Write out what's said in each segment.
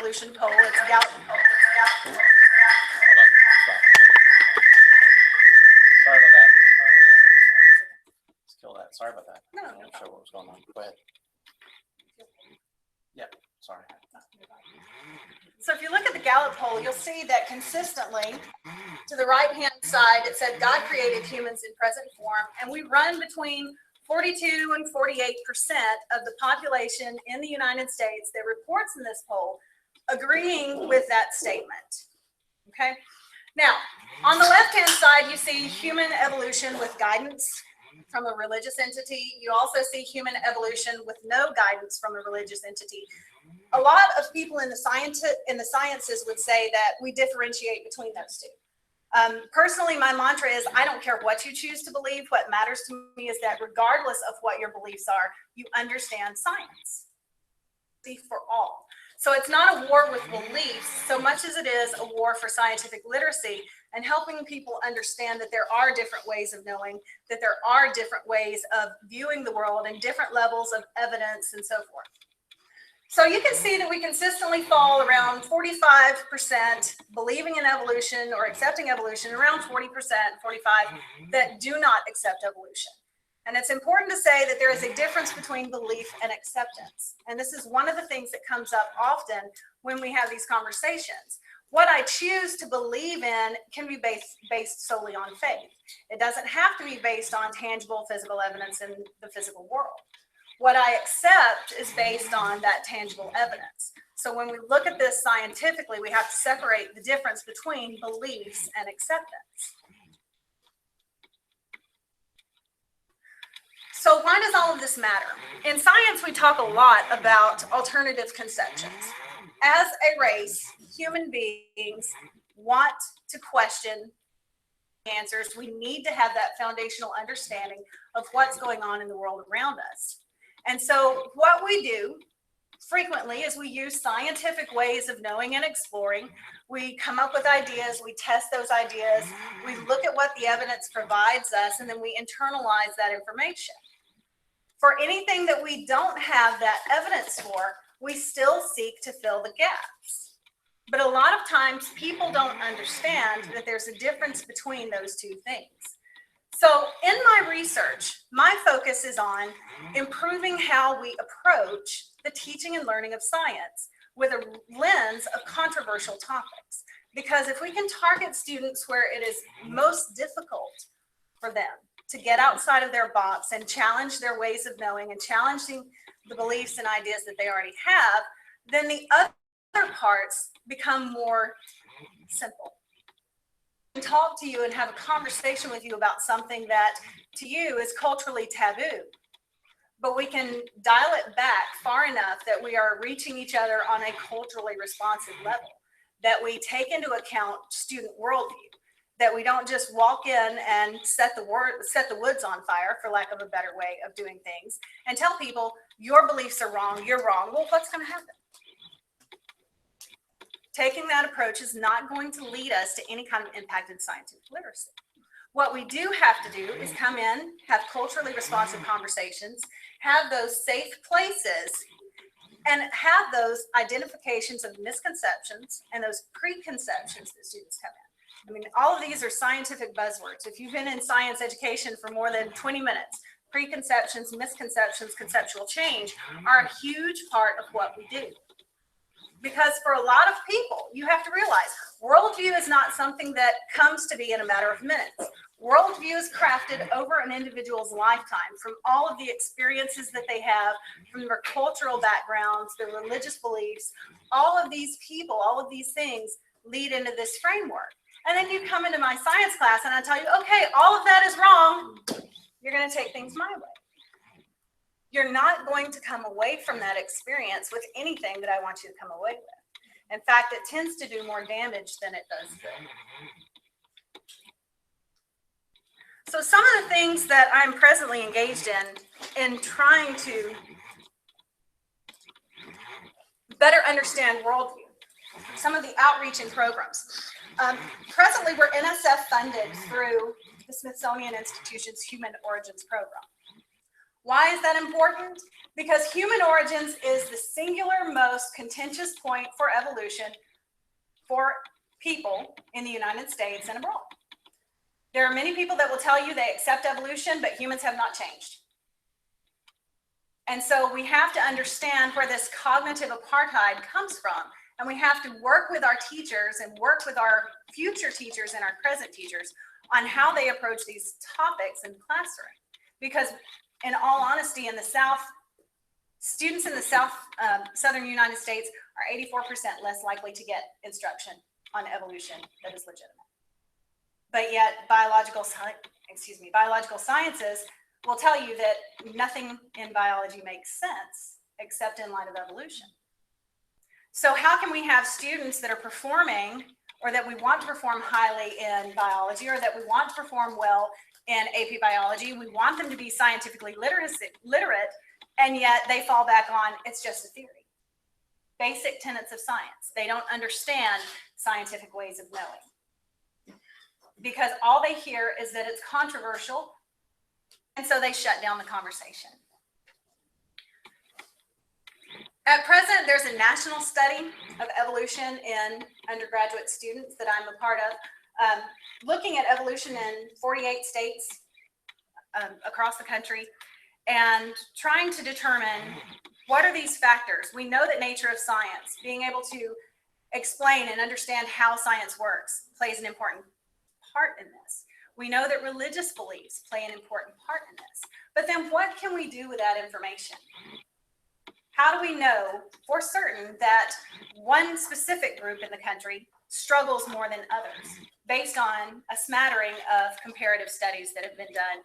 evolution poll. It's Gallup. Hold on. Stop. Sorry about that. Let's kill that. Sorry about that. No. I'm not sure what was going on. Go ahead. Yeah, sorry. So if you look at the Gallup poll, you'll see that consistently to the right-hand side, it said God created humans in present form, and we run between 42 and 48% of the population in the United States that reports in this poll agreeing with that statement. Okay. Now, on the left-hand side, you see human evolution with guidance from a religious entity. You also see human evolution with no guidance from a religious entity. A lot of people in the sciences would say that we differentiate between those two. Personally, my mantra is, I don't care what you choose to believe. What matters to me is that regardless of what your beliefs are, you understand science for all. So it's not a war with beliefs so much as it is a war for scientific literacy and helping people understand that there are different ways of knowing, that there are different ways of viewing the world and different levels of evidence and so forth. So you can see that we consistently fall around 45% believing in evolution or accepting evolution, around 40%, 45% that do not accept evolution. And it's important to say that there is a difference between belief and acceptance. And this is one of the things that comes up often when we have these conversations. What I choose to believe in can be based solely on faith. It doesn't have to be based on tangible physical evidence in the physical world. What I accept is based on that tangible evidence. So when we look at this scientifically, we have to separate the difference between beliefs and acceptance. So why does all of this matter? In science, we talk a lot about alternative conceptions. As a race, human beings want to question answers. We need to have that foundational understanding of what's going on in the world around us. And so what we do frequently is we use scientific ways of knowing and exploring. We come up with ideas, we test those ideas, we look at what the evidence provides us, and then we internalize that information. For anything that we don't have that evidence for, we still seek to fill the gaps. But a lot of times people don't understand that there's a difference between those two things. So in my research, my focus is on improving how we approach the teaching and learning of science with a lens of controversial topics. Because if we can target students where it is most difficult for them to get outside of their box and challenge their ways of knowing and challenging the beliefs and ideas that they already have, then the other parts become more simple. Talk to you and have a conversation with you about something that to you is culturally taboo, but we can dial it back far enough that we are reaching each other on a culturally responsive level, that we take into account student worldview, that we don't just walk in and set the woods on fire, for lack of a better way of doing things, and tell people your beliefs are wrong, you're wrong. Well, what's going to happen? Taking that approach is not going to lead us to any kind of impacted scientific literacy. What we do have to do is come in, have culturally responsive conversations, have those safe places, and have those identifications of misconceptions and those preconceptions that students come in. I mean, all of these are scientific buzzwords. If you've been in science education for more than 20 minutes, preconceptions, misconceptions, conceptual change are a huge part of what we do. Because for a lot of people, you have to realize worldview is not something that comes to be in a matter of minutes. Worldview is crafted over an individual's lifetime from all of the experiences that they have, from their cultural backgrounds, their religious beliefs. All of these people, all of these things lead into this framework. And then you come into my science class and I tell you, okay, all of that is wrong. You're going to take things my way. You're not going to come away from that experience with anything that I want you to come away with. In fact, it tends to do more damage than it does good. So some of the things that I'm presently engaged in trying to better understand worldview, some of the outreaching programs. Presently, we're NSF funded through the Smithsonian Institution's Human Origins Program. Why is that important? Because human origins is the singular most contentious point for evolution for people in the United States and abroad. There are many people that will tell you they accept evolution, but humans have not changed. And so we have to understand where this cognitive apartheid comes from. And we have to work with our teachers and work with our future teachers and our present teachers on how they approach these topics in the classroom. Because in all honesty, in the South, students in the southern United States are 84% less likely to get instruction on evolution that is legitimate. But yet biological sciences will tell you that nothing in biology makes sense except in light of evolution. So how can we have students that are performing, or that we want to perform highly in biology, or that we want to perform well in AP biology? We want them to be scientifically literate, and yet they fall back on, it's just a theory. Basic tenets of science. They don't understand scientific ways of knowing. Because all they hear is that it's controversial, and so they shut down the conversation. At present, there's a national study of evolution in undergraduate students that I'm a part of, looking at evolution in 48 states across the country, and trying to determine what are these factors. We know that nature of science, being able to explain and understand how science works, plays an important part in this. We know that religious beliefs play an important part in this. But then what can we do with that information? How do we know for certain that one specific group in the country struggles more than others, based on a smattering of comparative studies that have been done,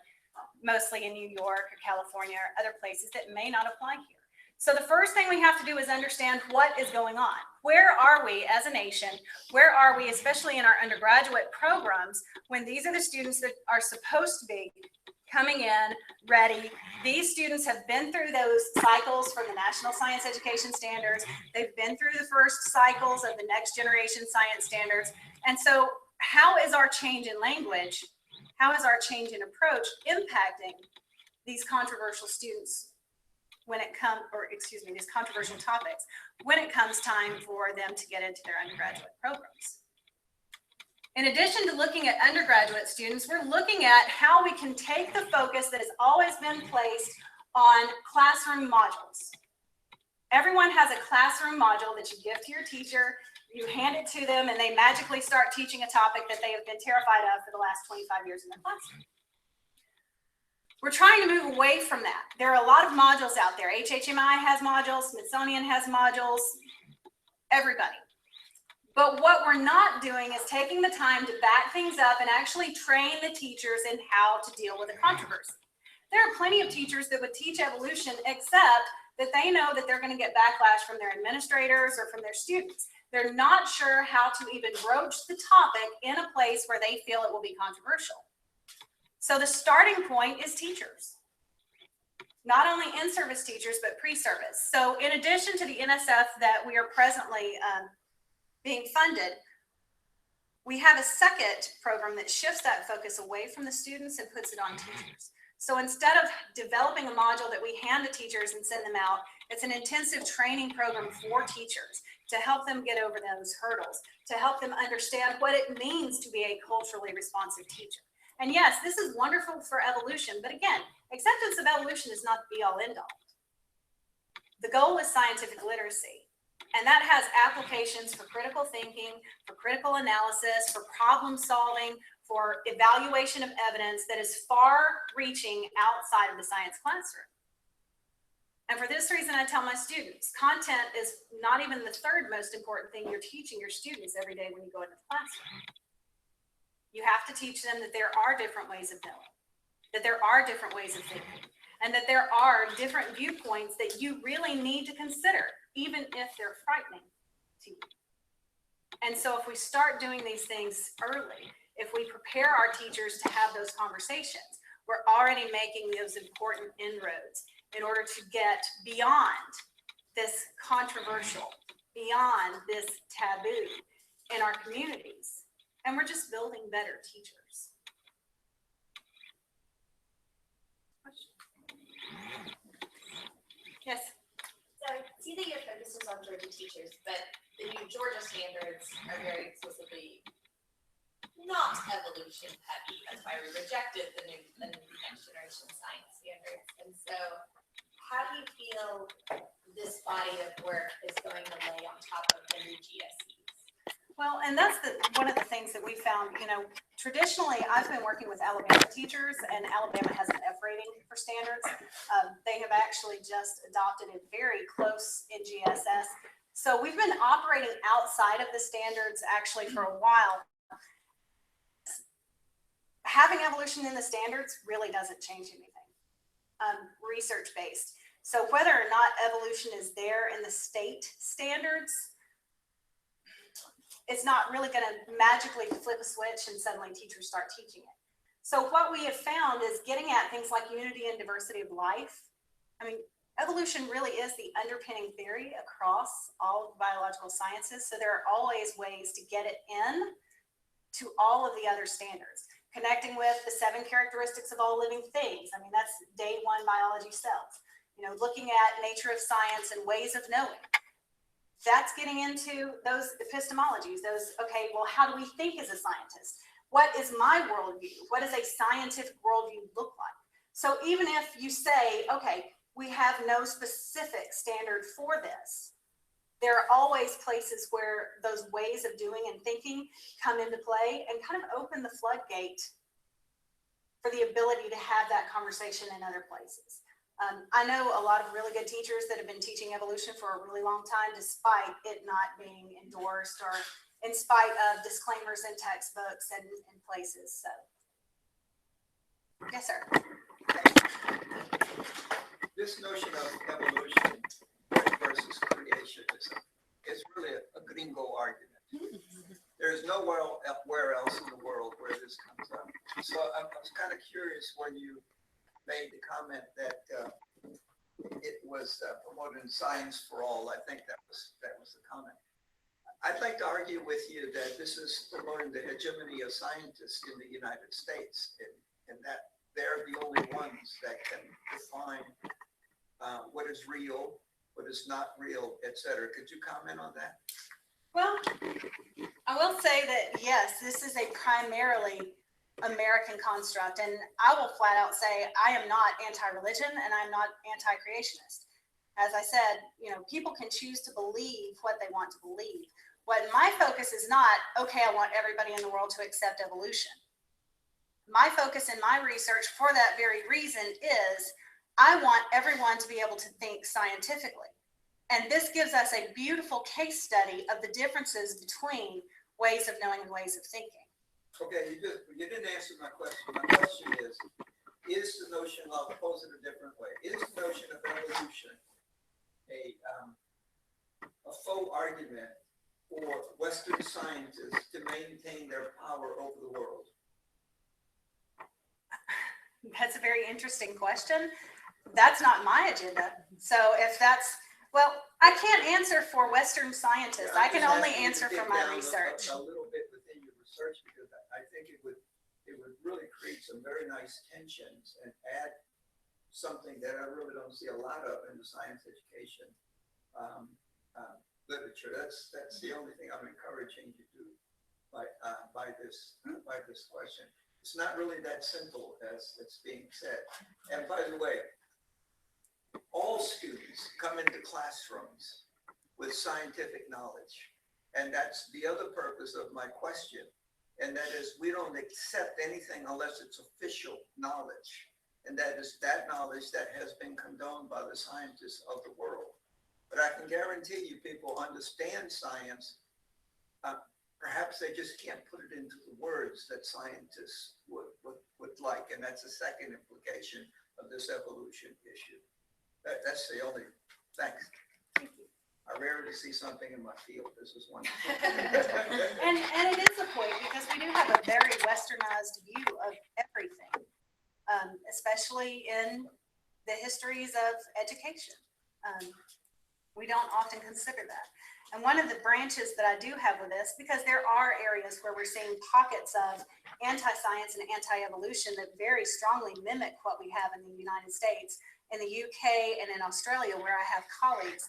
mostly in New York or California or other places that may not apply here? So the first thing we have to do is understand what is going on. Where are we as a nation? Where are we, especially in our undergraduate programs, when these are the students that are supposed to be coming in ready? These students have been through those cycles from the National Science Education Standards. They've been through the first cycles of the next generation science standards. And so how is our change in language, how is our change in approach impacting these controversial students when it comes, these controversial topics, when it comes time for them to get into their undergraduate programs? In addition to looking at undergraduate students, we're looking at how we can take the focus that has always been placed on classroom modules. Everyone has a classroom module that you give to your teacher, you hand it to them, and they magically start teaching a topic that they have been terrified of for the last 25 years in their classroom. We're trying to move away from that. There are a lot of modules out there. HHMI has modules, Smithsonian has modules, everybody. But what we're not doing is taking the time to back things up and actually train the teachers in how to deal with a controversy. There are plenty of teachers that would teach evolution, except that they know that they're going to get backlash from their administrators or from their students. They're not sure how to even broach the topic in a place where they feel it will be controversial. So the starting point is teachers. Not only in-service teachers, but pre-service. So in addition to the NSF that we are presently being funded, we have a second program that shifts that focus away from the students and puts it on teachers. So instead of developing a module that we hand to teachers and send them out, it's an intensive training program for teachers to help them get over those hurdles, to help them understand what it means to be a culturally responsive teacher. And yes, this is wonderful for evolution, but again, acceptance of evolution is not the be all end all. The goal is scientific literacy, and that has applications for critical thinking, for critical analysis, for problem solving, for evaluation of evidence that is far reaching outside of the science classroom. And for this reason, I tell my students, content is not even the third most important thing you're teaching your students every day when you go into the classroom. You have to teach them that there are different ways of knowing, that there are different ways of thinking, and that there are different viewpoints that you really need to consider, even if they're frightening to you. And so if we start doing these things early, if we prepare our teachers to have those conversations, we're already making those important inroads in order to get beyond this controversial, beyond this taboo in our communities. And we're just building better teachers. Yes. So I see that your focus is on Georgia teachers, but the new Georgia standards are very explicitly not evolution heavy. That's why we rejected the next generation science standards. And so how do you feel this body of work is going to lay on top of the new GSEs? Well, and that's one of the things that we found, traditionally, I've been working with Alabama teachers, and Alabama has an F rating for standards. They have actually just adopted it very close in GSS. So we've been operating outside of the standards actually for a while. Having evolution in the standards really doesn't change anything, research-based. So whether or not evolution is there in the state standards, it's not really going to magically flip a switch and suddenly teachers start teaching it. So what we have found is getting at things like unity and diversity of life. I mean, evolution really is the underpinning theory across all of the biological sciences. So there are always ways to get it in to all of the other standards. Connecting with the 7 characteristics of all living things. I mean, that's day 1 biology cells. Looking at nature of science and ways of knowing. That's getting into those epistemologies, okay, well, how do we think as a scientist? What is my worldview? What does a scientific worldview look like? So even if you say, okay, we have no specific standard for this, there are always places where those ways of doing and thinking come into play and kind of open the floodgate for the ability to have that conversation in other places. I know a lot of really good teachers that have been teaching evolution for a really long time, despite it not being endorsed or in spite of disclaimers in textbooks and in places. So, yes, sir. This notion of evolution versus creationism is really a gringo argument. There's nowhere else in the world where this comes up. So I was kind of curious when you made the comment that it was promoting science for all. I think that was the comment. I'd like to argue with you that this is promoting the hegemony of scientists in the United States, and that they're the only ones that can define what is real, what is not real, etc. Could you comment on that? Well, I will say that, yes, this is a primarily American construct, and I will flat out say I am not anti-religion and I'm not anti-creationist. As I said, people can choose to believe what they want to believe. What my focus is not, okay, I want everybody in the world to accept evolution. My focus in my research for that very reason is I want everyone to be able to think scientifically. And this gives us a beautiful case study of the differences between ways of knowing and ways of thinking. Okay, you didn't answer my question. My question is the notion, I'll pose it a different way, is the notion of evolution a faux argument for Western scientists to maintain their power over the world? That's a very interesting question. That's not my agenda. So if that's, well, I can't answer for Western scientists. I can only answer for my research. A little bit within your research, because I think it would really create some very nice tensions and add something that I really don't see a lot of in the science education literature. That's the only thing I'm encouraging you to do by this question. It's not really that simple as it's being said. And by the way, all students come into classrooms with scientific knowledge. And that's the other purpose of my question. And that is, we don't accept anything unless it's official knowledge. And that is that knowledge that has been condoned by the scientists of the world. But I can guarantee you people understand science. Perhaps they just can't put it into the words that scientists would like. And that's the second implication of this evolution issue. That's the only, thanks. Thank you. I rarely see something in my field. This is wonderful. And it is a point, because we do have a very westernized view of everything, especially in the histories of education. We don't often consider that. And one of the branches that I do have with this, because there are areas where we're seeing pockets of anti-science and anti-evolution that very strongly mimic what we have in the United States, in the UK, and in Australia, where I have colleagues.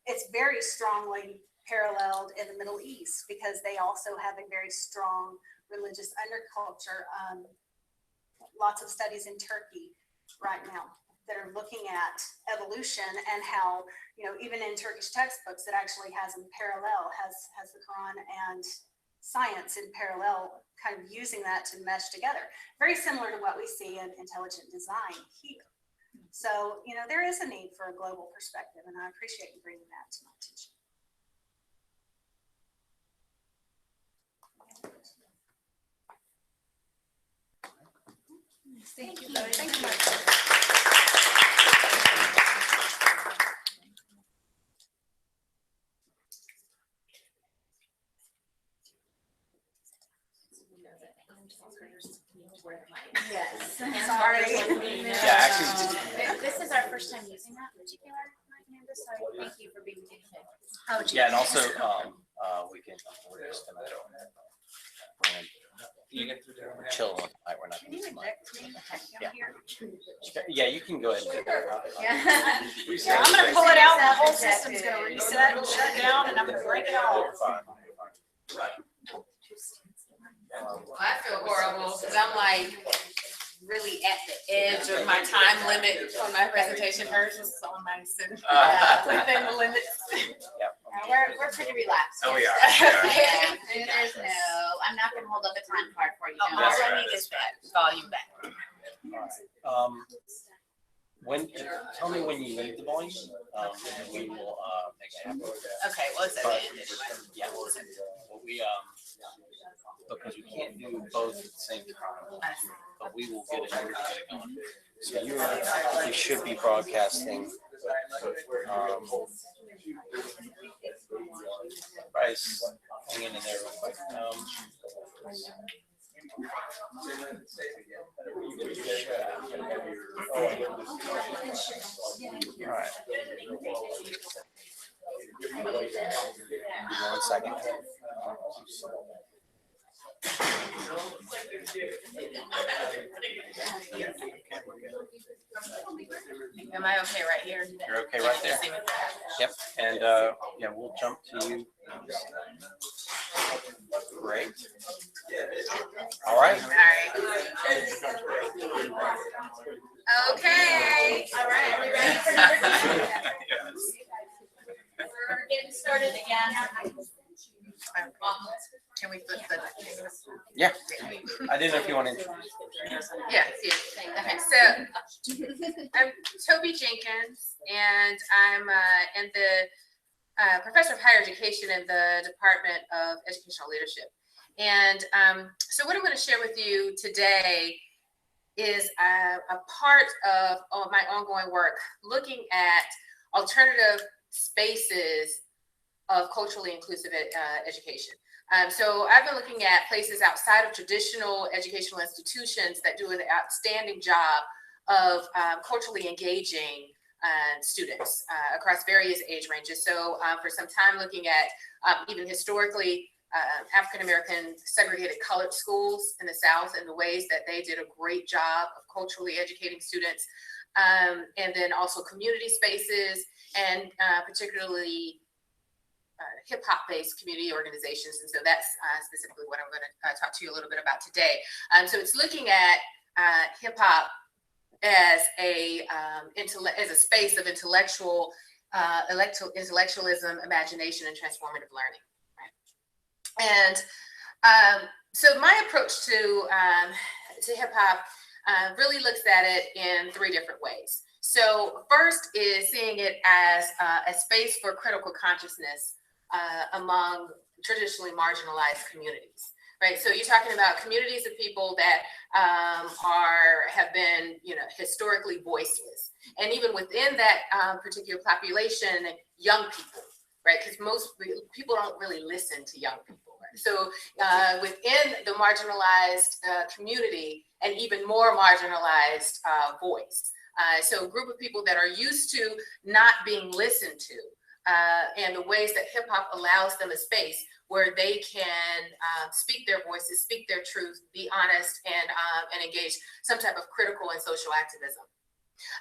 It's very strongly paralleled in the Middle East because they also have a very strong religious underculture. Lots of studies in Turkey right now that are looking at evolution and how, you know, even in Turkish textbooks, it actually has in parallel, has the Quran and science in parallel, kind of using that to mesh together. Very similar to what we see in intelligent design here. So, you know, there is a need for a global perspective, and I appreciate you bringing that to my attention. Thank you. Thank you. Yes. Sorry. Yeah, actually, This is our first time using that particular canvas, so thank you for being here. Oh, yeah, and also, we're just gonna You get through there. chill one night. We're not Can gonna you do much. eject me Yeah. here? Yeah, you can go ahead and do that. Yeah. Yeah, I'm gonna pull it out, and the whole system's gonna reset and shut down, and I'm gonna break it all. Well, I feel horrible because I'm like really at the edge of my time limit on my presentation. Hers was so nice and within the limits. We're pretty relaxed. Oh, we are. Yeah, there's no, I'm not gonna hold up a time card for you. All don't worry. I need is that volume back. Tell me when you need the volume, and we will, make it happen. Okay, well, it's at the end anyway. Yeah, well, because we can't do both at the same time, but we will get it going. So you should be broadcasting, Bryce, hang in there real quick. All right. Give me 1 second. Am I okay right here? You're okay right there? Yep, and yeah, we'll jump to you. Great. All right. All right. Okay. All right, are we ready for number 2? We're getting started again. Can we flip the? Yeah. I didn't know if you wanted to. Yeah. Okay. So I'm Toby Jenkins, and I'm the professor of higher education in the Department of Educational Leadership. And so what I'm going to share with you today is a part of my ongoing work looking at alternative spaces of culturally inclusive education. So I've been looking at places outside of traditional educational institutions that do an outstanding job of culturally engaging students across various age ranges. So for some time looking at even historically African-American segregated colored schools in the South and the ways that they did a great job of culturally educating students. And then also community spaces and particularly hip-hop based community organizations. And so that's specifically what I'm going to talk to you a little bit about today. So it's looking at hip-hop as a space of intellectualism, imagination, and transformative learning. Right? And so my approach to hip-hop really looks at it in 3 different ways. So first is seeing it as a space for critical consciousness among traditionally marginalized communities, right? So you're talking about communities of people that have been, historically voiceless, and even within that particular population, young people, right? Because most people don't really listen to young people, right? So within the marginalized community, and even more marginalized voice. So a group of people that are used to not being listened to and the ways that hip hop allows them a space where they can speak their voices, speak their truth, be honest, and engage some type of critical and social activism.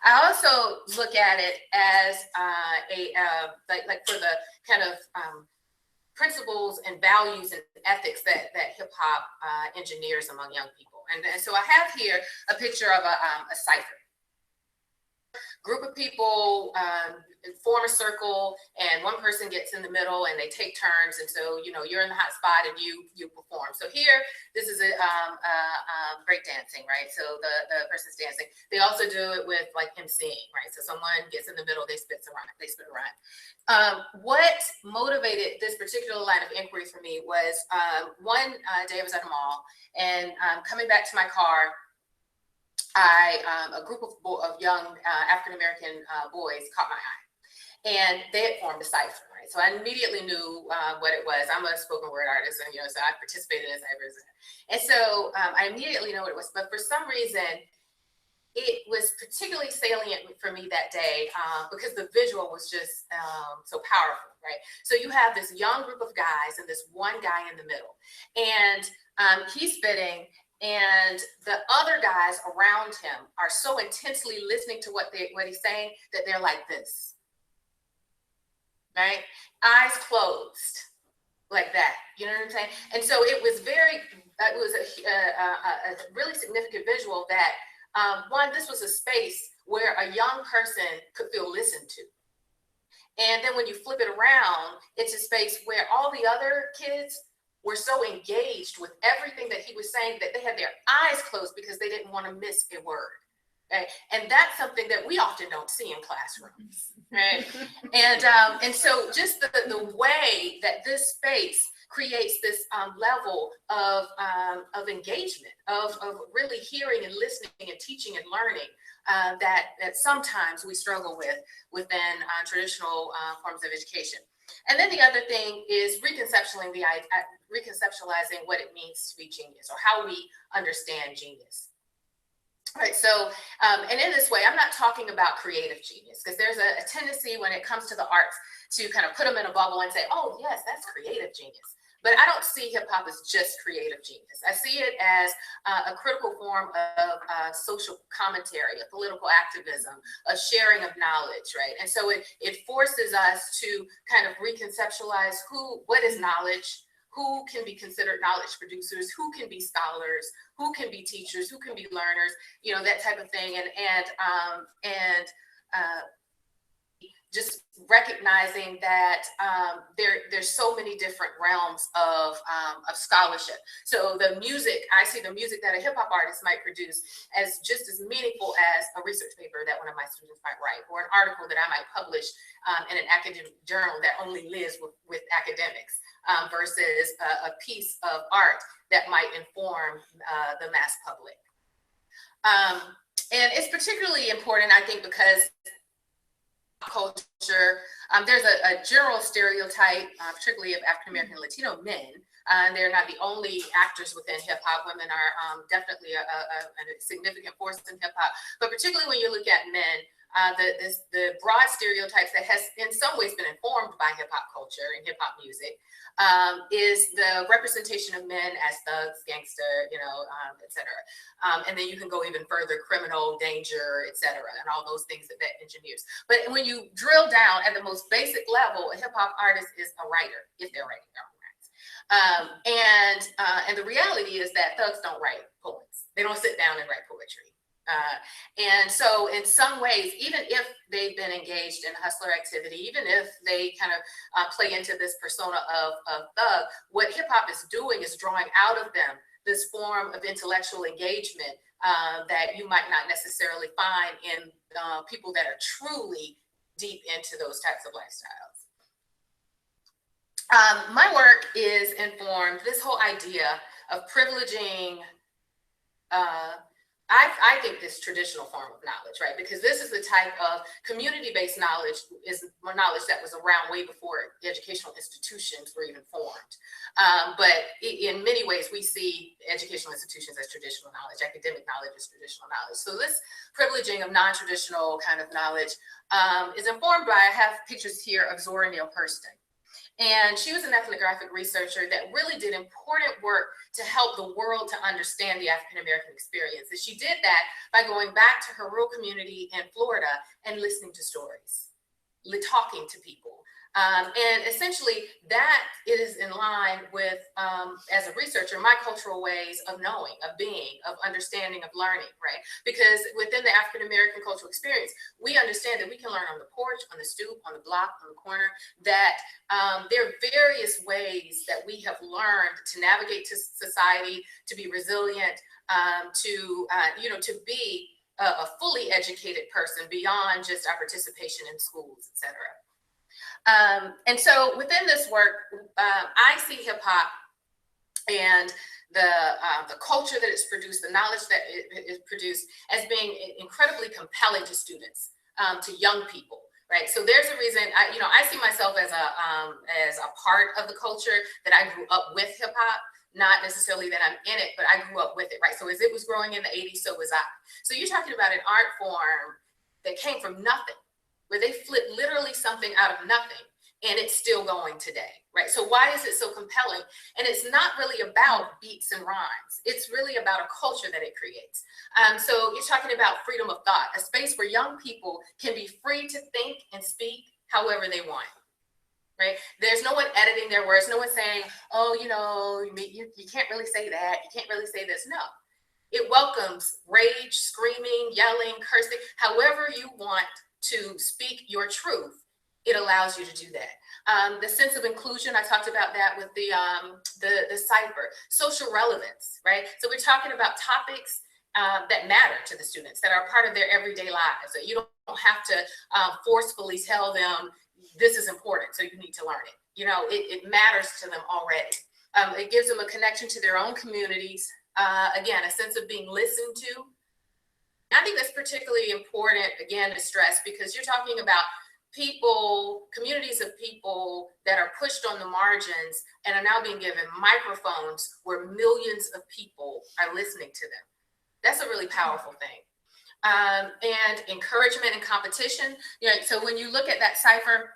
I also look at it as like for the kind of principles and values and ethics that hip hop engineers among young people. And so I have here a picture of a cipher. Group of people form a circle, and one person gets in the middle, and they take turns. And so, you know, you're in the hot spot, and you perform. So here, this is a break dancing, right? So the person's dancing. They also do it with like emceeing, right? So someone gets in the middle, they spit a rhyme. What motivated this particular line of inquiry for me was one day I was at a mall, and coming back to my car, a group of young African-American boys caught my eye, and they had formed a cipher, right? So I immediately knew what it was. I'm a spoken word artist, and, you know, so I participated in ciphers. And so I immediately know what it was, but for some reason, it was particularly salient for me that day because the visual was just so powerful, right? So you have this young group of guys and this one guy in the middle, and he's spitting, and the other guys around him are so intensely listening to what he's saying that they're like this, right? Eyes closed, like that. You know what I'm saying? And so it was a really significant visual that one, this was a space where a young person could feel listened to. And then when you flip it around, it's a space where all the other kids were so engaged with everything that he was saying that they had their eyes closed because they didn't want to miss a word. Right? And that's something that we often don't see in classrooms. Right? And so just the way that this space creates this level of engagement, of really hearing and listening and teaching and learning that sometimes we struggle with within traditional forms of education. And then the other thing is reconceptualizing what it means to be genius, or how we understand genius. All right, so, and in this way, I'm not talking about creative genius, because there's a tendency when it comes to the arts to kind of put them in a bubble and say, oh, yes, that's creative genius. But I don't see hip hop as just creative genius. I see it as a critical form of social commentary, a political activism, a sharing of knowledge, right? And so it forces us to kind of reconceptualize what is knowledge, who can be considered knowledge producers, who can be scholars, who can be teachers, who can be learners, you know, that type of thing. And just recognizing that there's so many different realms of scholarship. So the music, I see the music that a hip hop artist might produce as just as meaningful as a research paper that one of my students might write, or an article that I might publish in an academic journal that only lives with academics, versus a piece of art that might inform the mass public. And it's particularly important, I think, because culture, there's a general stereotype, particularly of African-American and Latino men. They're not the only actors within hip hop. Women are definitely a significant force in hip hop, but particularly when you look at men, the broad stereotypes that has in some ways been informed by hip hop culture and hip hop music is the representation of men as thugs, gangster, you know, et cetera. And then you can go even further, criminal, danger, et cetera, and all those things that engineers. But when you drill down at the most basic level, a hip hop artist is a writer, if they're writing their own rhymes. And the reality is that thugs don't write poems. They don't sit down and write poetry. And so in some ways, even if they've been engaged in hustler activity, even if they kind of play into this persona of thug, what hip hop is doing is drawing out of them this form of intellectual engagement that you might not necessarily find in people that are truly deep into those types of lifestyles. My work is informed, this whole idea of privileging I think this traditional form of knowledge, right? Because this is the type of community-based knowledge is knowledge that was around way before educational institutions were even formed. But in many ways, we see educational institutions as traditional knowledge, academic knowledge is traditional knowledge. So this privileging of non-traditional kind of knowledge is informed by, I have pictures here of Zora Neale Hurston. And she was an ethnographic researcher that really did important work to help the world to understand the African-American experience. And she did that by going back to her rural community in Florida and listening to stories, talking to people. And essentially that is in line with, as a researcher, my cultural ways of knowing, of being, of understanding, of learning, right? Because within the African-American cultural experience, we understand that we can learn on the porch, on the stoop, on the block, on the corner, that there are various ways that we have learned to navigate to society, to be resilient, to be a fully educated person beyond just our participation in schools, et cetera. And so within this work, I see hip hop and the culture that it's produced, the knowledge that it is produced as being incredibly compelling to students, to young people, right? So there's a reason I see myself as a part of the culture, that I grew up with hip hop. Not necessarily that I'm in it, but I grew up with it, right? So as it was growing in the 80s, so was I. So you're talking about an art form that came from nothing, where they flipped literally something out of nothing, and it's still going today, right? So why is it so compelling? And it's not really about beats and rhymes. It's really about a culture that it creates. So you're talking about freedom of thought, a space where young people can be free to think and speak however they want, right? There's no one editing their words, no one saying, oh, you can't really say that, you can't really say this. No. It welcomes rage, screaming, yelling, cursing, however you want to speak your truth, it allows you to do that. The sense of inclusion, I talked about that with the cipher. Social relevance, right? So we're talking about topics that matter to the students, that are part of their everyday lives. So you don't have to forcefully tell them this is important, so you need to learn it. It matters to them already. It gives them a connection to their own communities. Again, a sense of being listened to. I think that's particularly important, again, to stress, because you're talking about people, communities of people that are pushed on the margins and are now being given microphones where millions of people are listening to them. That's a really powerful thing. And encouragement and competition. So when you look at that cipher,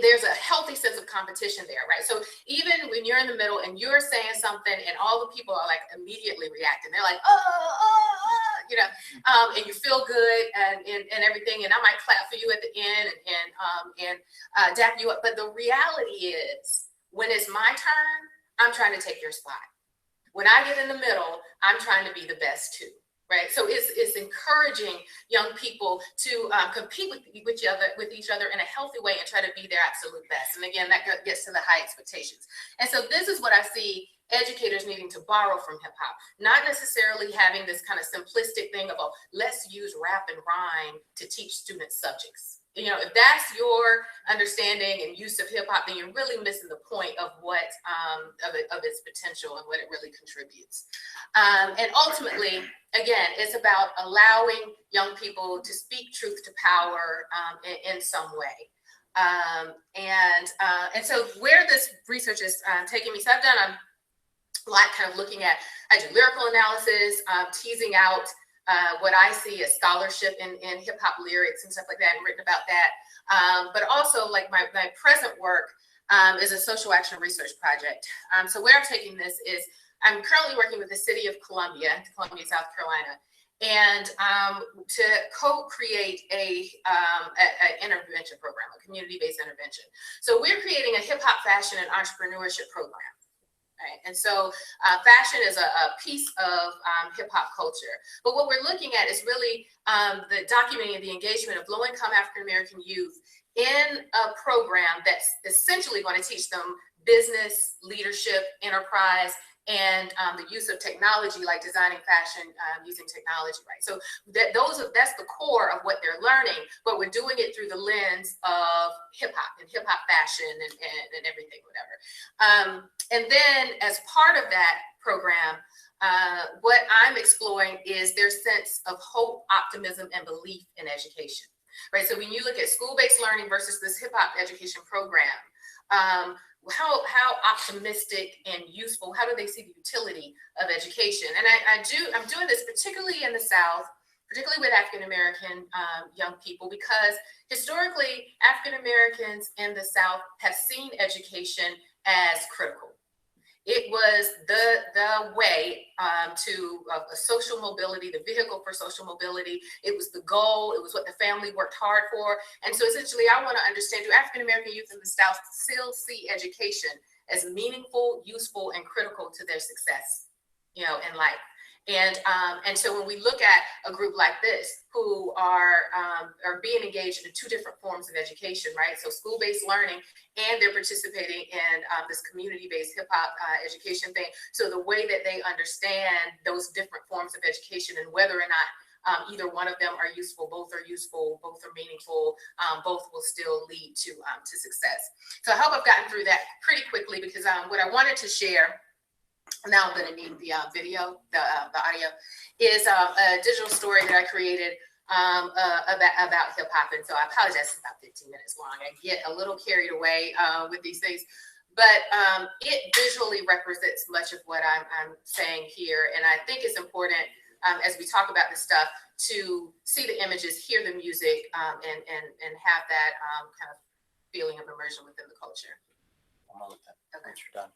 there's a healthy sense of competition there, right? So even when you're in the middle and you're saying something and all the people are like immediately reacting, they're like, and you feel good and everything, and I might clap for you at the end and dap you up. But the reality is, when it's my turn, I'm trying to take your spot. When I get in the middle, I'm trying to be the best too. Right, so it's encouraging young people to compete with each other in a healthy way and try to be their absolute best. And again, that gets to the high expectations. And so this is what I see educators needing to borrow from hip hop, not necessarily having this kind of simplistic thing of, let's use rap and rhyme to teach students subjects. If that's your understanding and use of hip hop, then you're really missing the point of what of its potential and what it really contributes. And ultimately, again, it's about allowing young people to speak truth to power in some way. And so where this research is taking me, so I've done a lot kind of looking at, I do lyrical analysis, teasing out what I see as scholarship in hip hop lyrics and stuff like that, and written about that. But also, like my present work is a social action research project. So where I'm taking this is, I'm currently working with the city of Columbia, South Carolina, and to co-create a intervention program, a community-based intervention. So we're creating a hip hop fashion and entrepreneurship program. Right. And so fashion is a piece of hip hop culture. But what we're looking at is really the documenting the engagement of low-income African-American youth in a program that's essentially going to teach them business, leadership, enterprise, and the use of technology, like designing fashion using technology, right? So that's the core of what they're learning, but we're doing it through the lens of hip hop and hip hop fashion and everything, whatever. And then as part of that program, what I'm exploring is their sense of hope, optimism, and belief in education, right? So when you look at school-based learning versus this hip hop education program, how optimistic and useful, how do they see the utility of education? And I'm doing this particularly in the South, particularly with African-American young people, because historically, African-Americans in the South have seen education as critical. It was the way to social mobility, the vehicle for social mobility. It was the goal. It was what the family worked hard for. And so essentially, I want to understand, do African-American youth in the South still see education as meaningful, useful, and critical to their success, in life? And so when we look at a group like this who are being engaged in two different forms of education, right? So school-based learning, and they're participating in this community-based hip hop education thing. So the way that they understand those different forms of education and whether or not either one of them are useful, both are meaningful, both will still lead to success. So I hope I've gotten through that pretty quickly, because what I wanted to share, now I'm going to need the video, the audio, is a digital story that I created about hip hop. And so I apologize, it's about 15 minutes long. I get a little carried away with these things, but it visually represents much of what I'm saying here. And I think it's important as we talk about this stuff to see the images, hear the music, and have that kind of feeling of immersion within the culture. I'm gonna look at that once you're done.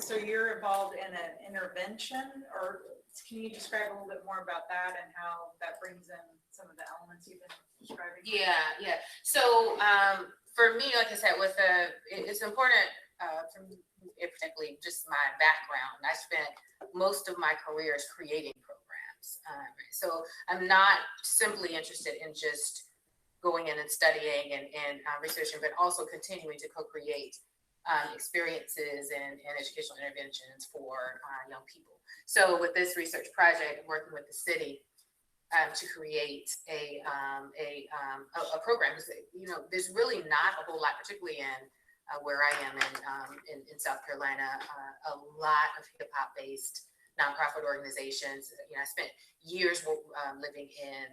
so you're involved in an intervention, or can you describe a little bit more about that and how that brings in some of the elements you've been describing? Yeah. So, for me, like I said, it's important, for me, particularly just my background. I spent most of my careers creating programs. So I'm not simply interested in just going in and studying and researching, but also continuing to co-create experiences and educational interventions for young people. So with this research project, working with the city to create a program, there's really not a whole lot, particularly in where I am in South Carolina, a lot of hip hop based nonprofit organizations. I spent years living in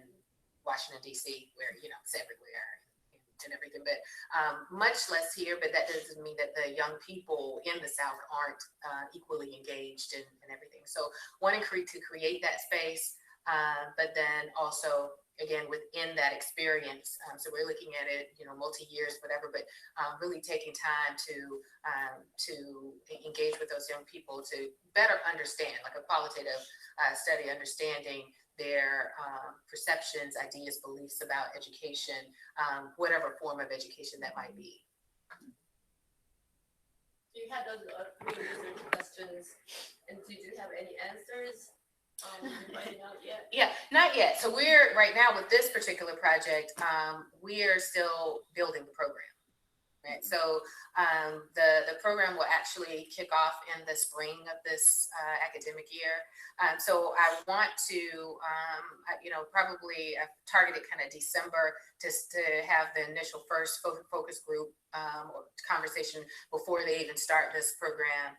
Washington D.C., where it's everywhere and everything, but much less here. But that doesn't mean that the young people in the South aren't equally engaged in everything. So wanting to create that space, but then also again within that experience. So we're looking at it, multi-years, whatever, but really taking time to engage with those young people to better understand, like a qualitative study, understanding their perceptions, ideas, beliefs about education, whatever form of education that might be. You had those research questions, and did you have any answers? Right now yet? Yeah, not yet. So we're right now with this particular project, we are still building the program. Right. So the program will actually kick off in the spring of this academic year. So I want to, probably I've targeted kind of December to have the initial first focus group conversation before they even start this program.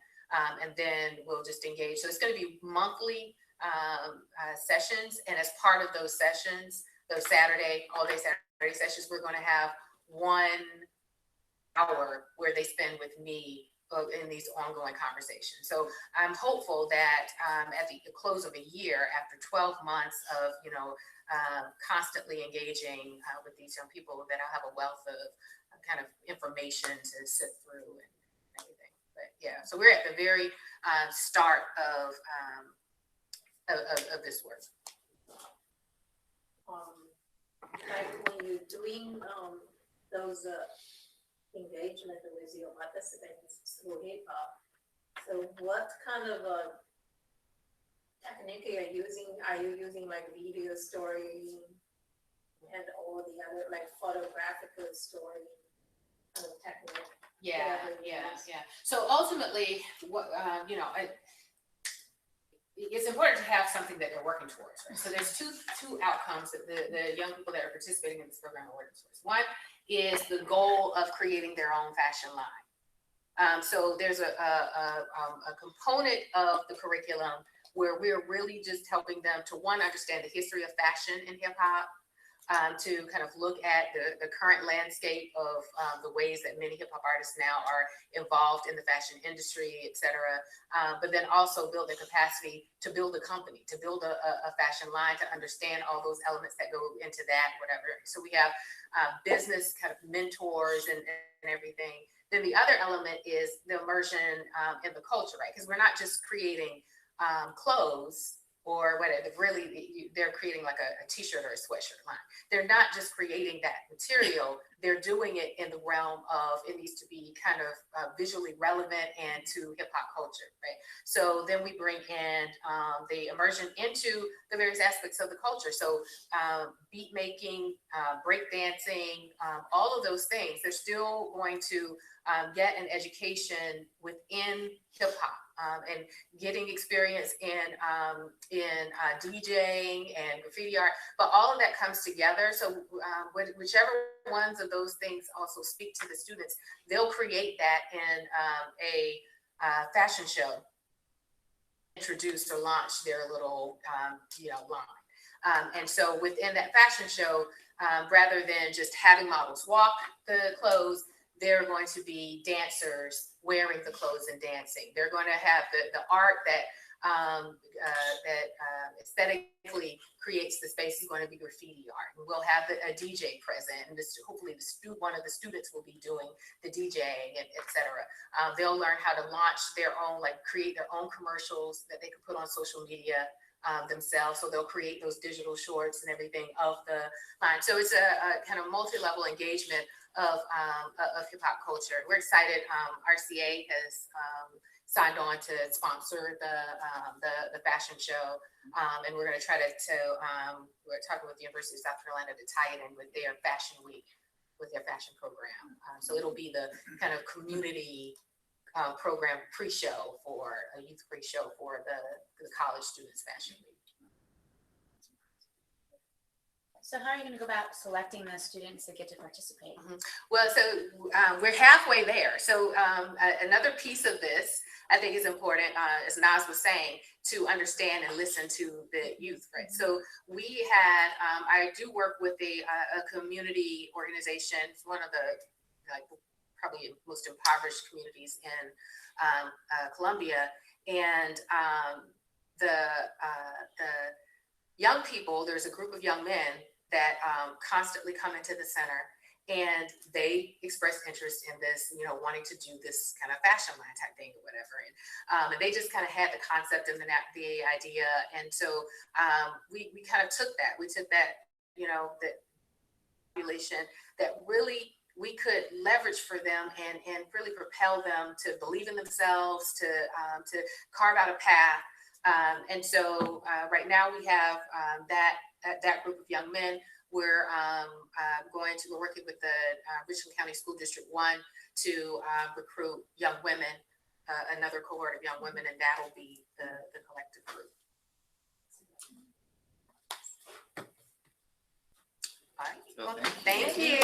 And then we'll just engage. So it's going to be monthly sessions. And as part of those sessions, those all day Saturday sessions, we're going to have 1 hour where they spend with me in these ongoing conversations. So I'm hopeful that at the close of a year, after 12 months of constantly engaging with these young people, that I'll have a wealth of kind of information to sift through and everything. But yeah, so we're at the very start of this work. Like when you're doing those engagement with your participants through hip hop, so what kind of technique are you using? Are you using like video story and all the other like photographical story kind of technique? Yeah. So ultimately, what it's important to have something that they're working towards. Right? So there's two outcomes that the young people that are participating in this program are working towards. One is the goal of creating their own fashion line. So there's a component of the curriculum where we're really just helping them to, one, understand the history of fashion in hip hop, to kind of look at the current landscape of the ways that many hip hop artists now are involved in the fashion industry, et cetera. But then also build the capacity to build a company, to build a fashion line, to understand all those elements that go into that, whatever. So we have business kind of mentors and everything. Then the other element is the immersion in the culture, right? Because we're not just creating clothes or whatever, really, they're creating like a t-shirt or a sweatshirt line. They're not just creating that material, they're doing it in the realm of, it needs to be kind of visually relevant and to hip hop culture, right? So then we bring in the immersion into the various aspects of the culture. So beat making, break dancing, all of those things, they're still going to get an education within hip hop. And getting experience in DJing and graffiti art, but all of that comes together. So whichever ones of those things also speak to the students, they'll create that in a fashion show, introduce or launch their little line. And so within that fashion show, rather than just having models walk the clothes, they're going to be dancers wearing the clothes and dancing. They're going to have the art that that aesthetically creates the space is going to be graffiti art. And we'll have a DJ present, and hopefully one of the students will be doing the DJing, and et cetera. They'll learn how to launch their own, like create their own commercials that they can put on social media themselves. So they'll create those digital shorts and everything of the line. So it's a kind of multi-level engagement of hip hop culture. We're excited. RCA has signed on to sponsor the fashion show, and we're going to try to we're talking with the University of South Carolina to tie it in with their fashion week, with their fashion program. So it'll be the kind of community program pre-show for a youth pre-show for the college students fashion week. So how are you going to go about selecting the students that get to participate? Well, so we're halfway there. So another piece of this, I think, is important, as Naz was saying, to understand and listen to the youth, right? So we had, I do work with a community organization, one of the probably most impoverished communities in Columbia, and the young people, there's a group of young men that constantly come into the center, and they express interest in this, wanting to do this kind of fashion line type thing or whatever. And they just kind of had the concept and the idea. And so we kind of took that. We took that, the population that really we could leverage for them and really propel them to believe in themselves, to carve out a path. And so right now we have that group of young men. We're we're working with the Richland County School District 1 to recruit young women, another cohort of young women, and that'll be the collective group. All right. Well, thank you.